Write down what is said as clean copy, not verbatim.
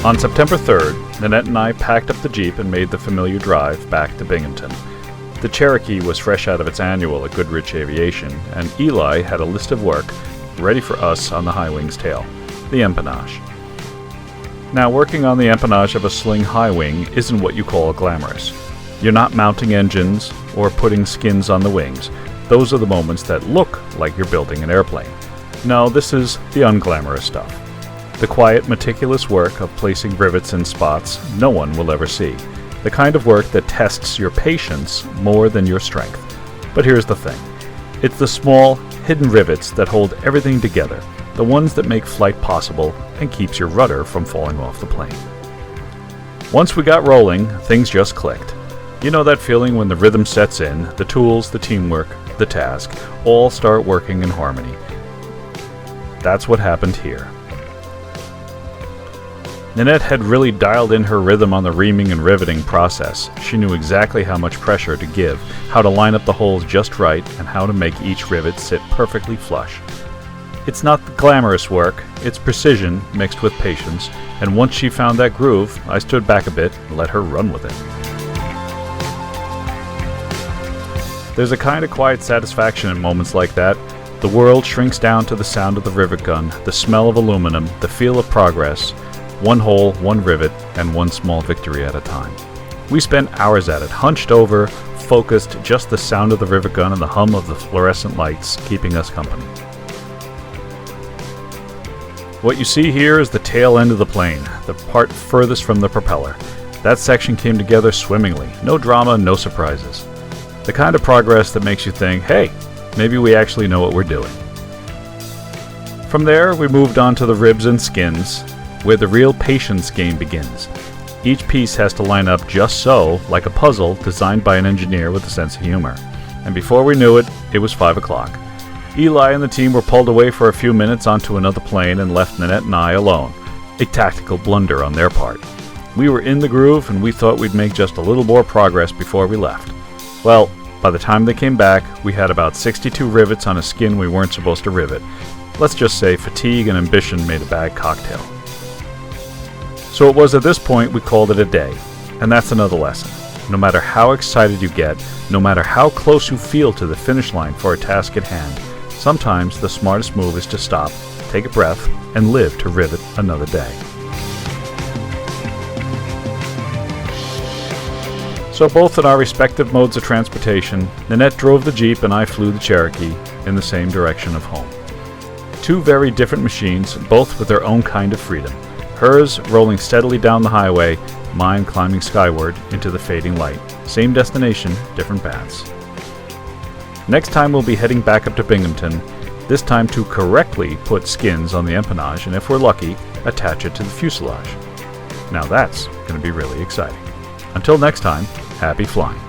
On September 3rd, Nannette and I packed up the Jeep and made the familiar drive back to Binghamton. The Cherokee was fresh out of its annual at Goodrich Aviation, and Eli had a list of work ready for us on the High Wing's tail, the Empennage. Now, working on the empennage of a Sling High Wing isn't what you call glamorous. You're not mounting engines or putting skins on the wings. Those are the moments that look like you're building an airplane. No, this is the unglamorous stuff. The quiet, meticulous work of placing rivets in spots no one will ever see. The kind of work that tests your patience more than your strength. But here's the thing. It's the small, hidden rivets that hold everything together, the ones that make flight possible and keeps your rudder from falling off the plane. Once we got rolling, things just clicked. You know that feeling when the rhythm sets in, the tools, the teamwork, the task, all start working in harmony. That's what happened here. Nannette had really dialed in her rhythm on the reaming and riveting process. She knew exactly how much pressure to give, how to line up the holes just right, and how to make each rivet sit perfectly flush. It's not the glamorous work, it's precision mixed with patience, and once she found that groove, I stood back a bit and let her run with it. There's a kind of quiet satisfaction in moments like that. The world shrinks down to the sound of the rivet gun, the smell of aluminum, the feel of progress. One hole, one rivet, and one small victory at a time. We spent hours at it, hunched over, focused, just the sound of the rivet gun and the hum of the fluorescent lights keeping us company. What you see here is the tail end of the plane, the part furthest from the propeller. That section came together swimmingly, no drama, no surprises. The kind of progress that makes you think, hey, maybe we actually know what we're doing. From there, we moved on to the ribs and skins, where the real patience game begins. Each piece has to line up just so, like a puzzle designed by an engineer with a sense of humor. And before we knew it, it was 5 o'clock. Eli and the team were pulled away for a few minutes onto another plane and left Nannette and I alone. A tactical blunder on their part. We were in the groove and we thought we'd make just a little more progress before we left. Well, by the time they came back, we had about 62 rivets on a skin we weren't supposed to rivet. Let's just say fatigue and ambition made a bad cocktail. So it was at this point we called it a day, and that's another lesson. No matter how excited you get, no matter how close you feel to the finish line for a task at hand, sometimes the smartest move is to stop, take a breath, and live to rivet another day. So both in our respective modes of transportation, Nannette drove the Jeep and I flew the Cherokee in the same direction of home. Two very different machines, both with their own kind of freedom. Hers rolling steadily down the highway, mine climbing skyward into the fading light. Same destination, different paths. Next time we'll be heading back up to Binghamton, this time to correctly put skins on the empennage and if we're lucky, attach it to the fuselage. Now that's going to be really exciting. Until next time, happy flying.